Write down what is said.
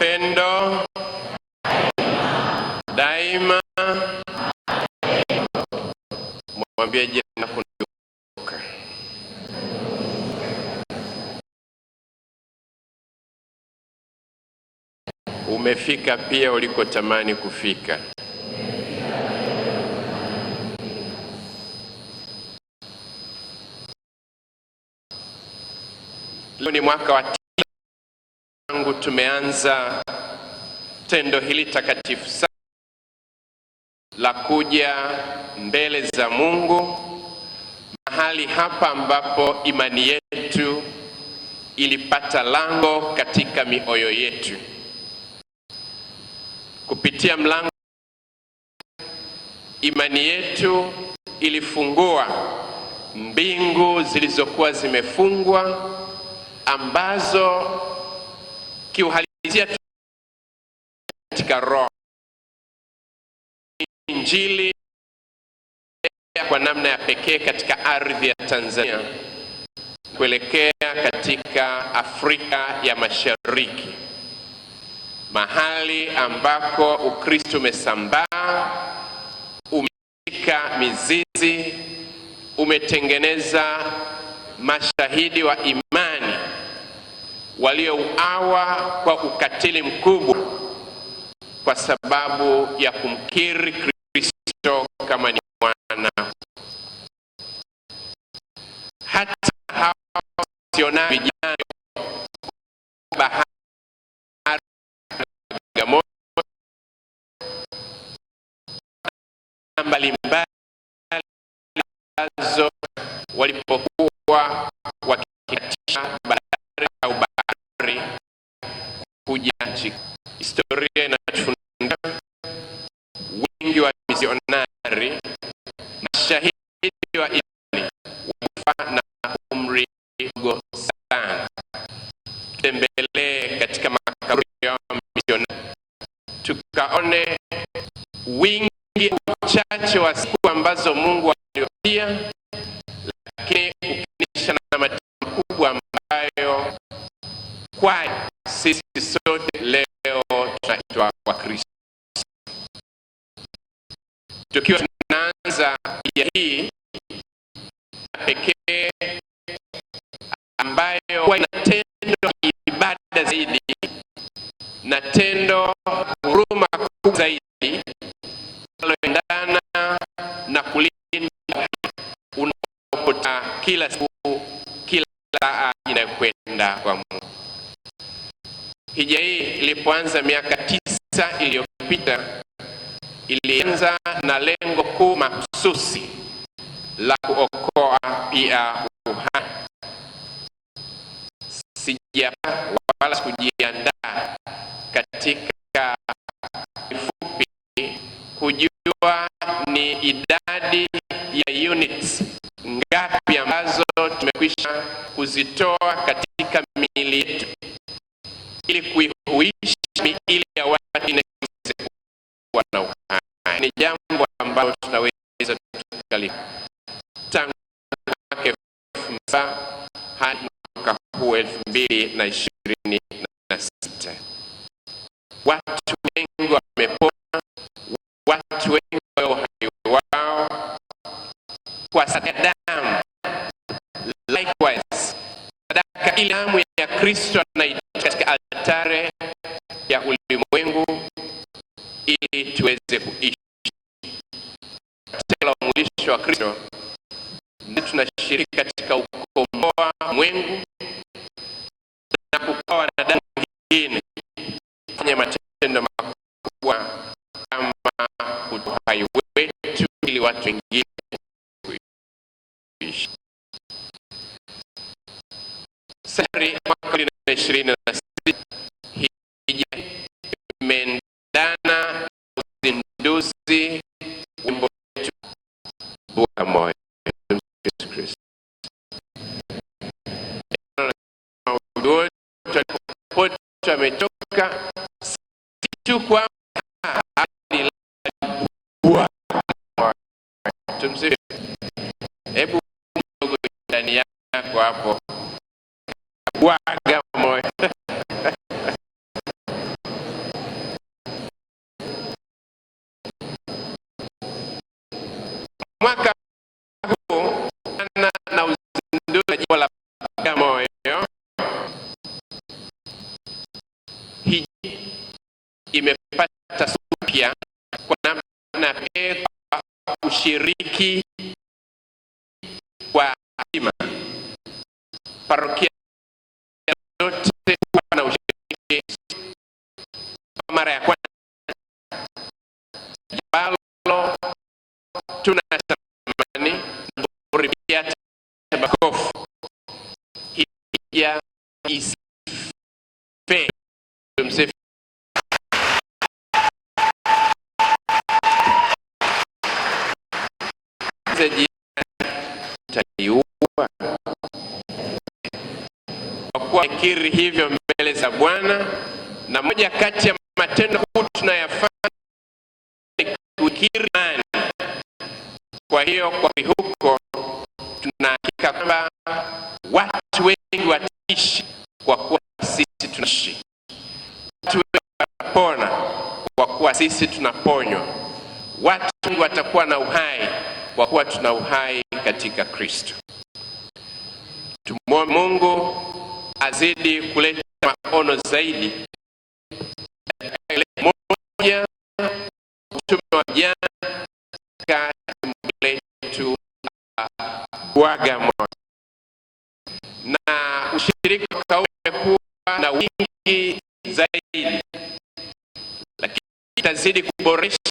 mapendo daima. Mwambie jina kunioka. Umefika pia ulikotamani kufika. Leo ni mwaka wa tangu tumeanza tendo hili takatifu sana la kuja mbele za Mungu, mahali hapa ambapo imani yetu ilipata lango katika mioyo yetu. Kupitia mlango imani yetu ilifungua mbingu zilizokuwa zimefungwa, ambazo kiuhalisia katika roho Injili kwa namna ya pekee katika ardhi ya Tanzania kuelekea katika Afrika ya Mashariki, mahali ambako Ukristo umesambaa, umeshika mizizi, umetengeneza mashahidi wa imani waliouawa kwa ukatili mkubwa kwa sababu ya kumkiri Kristo kama ni mwana. Hata hao misionari vijana bahari Bagamoyo mbalimbali walipokuwa wakikatisha bahari au bahari kuja nchi. Historia inatufundisha wengi wa misionari mashahidi wa imani wafa na umri mdogo sana. Tutembelee katika makaburi ya misionari tukaone wingi uchache wa siku ambazo Mungu aliwapatia, lakini ukinisha na matendo makubwa ambayo kwa sisi sote leo tunaitwa Wakristo. Tukiwa tunaanza ya hii pekee ambayo kwa tendo ibada zaidi na tendo huruma kubwa zaidi linaloendana na kulinda unapopata kila siku, kila saa inayokwenda kwa Mungu. Hija hii ilipoanza miaka 9 iliyopita, ilianza na lengo kuu mahsusi la kuokoa pia uhai. Sijapa wala kujiandaa katika kifupi kujua ni idadi ya units ngapi ambazo tumekwisha kuzitoa katika miili yetu ili kuihuisha miili ya watu inaweza kuwa na uhai. Ni jambo ambalo tunaweza tukalifanya tangu mwaka 2007 hadi mwaka huu 2026. Watu wengi wamepona, watu wengi wa uhai wao kwa sadaka damu. Likewise, sadaka ile damu ya Kristo anaitoa katika altare ya ulimwengu ili tuweze kuishi. Tendo la umwilisho wa Kristo ndio tunashiriki katika kukomboa ulimwengu na kukomboa wanadamu wengine kufanya matendo makubwa kama kutoa uhai wetu ili watu wengine kuishi. Safari mwaka 2026 hija imeendana uzinduzi wimbo wetu Bwana moyo Yesu Kristo. Wote wametoka situ kwa tumsifu. Hebu ndogo ndani yako hapo Bwana moyo. mwaka huu na uzinduzi wa jimbo la Bagamoyo, hii imepata supya kwa namna pekee kwa ushiriki wa hima parokia yote na ushiriki kwa mara ya kwanza ambalo tunatamani kuripia makofu ya isife tumsifu taiua kwa kuwa kiri hivyo mbele za Bwana, na moja kati ya matendo huu tunayafanya ni kukiri imani. Kwa hiyo kwa huko tunahakika kwamba watu wengi wataishi kwa kuwa sisi tunaishi, watu wengi watapona kwa kuwa sisi tunaponywa, watu wengi watakuwa na uhai kwa kuwa tuna uhai katika Kristo. Tumwombe Mungu azidi kuleta maono zaidi moja utume wa vijana katika jimbo letu Bagamoyo, na ushiriki umekuwa na wingi zaidi, lakini itazidi kuboresha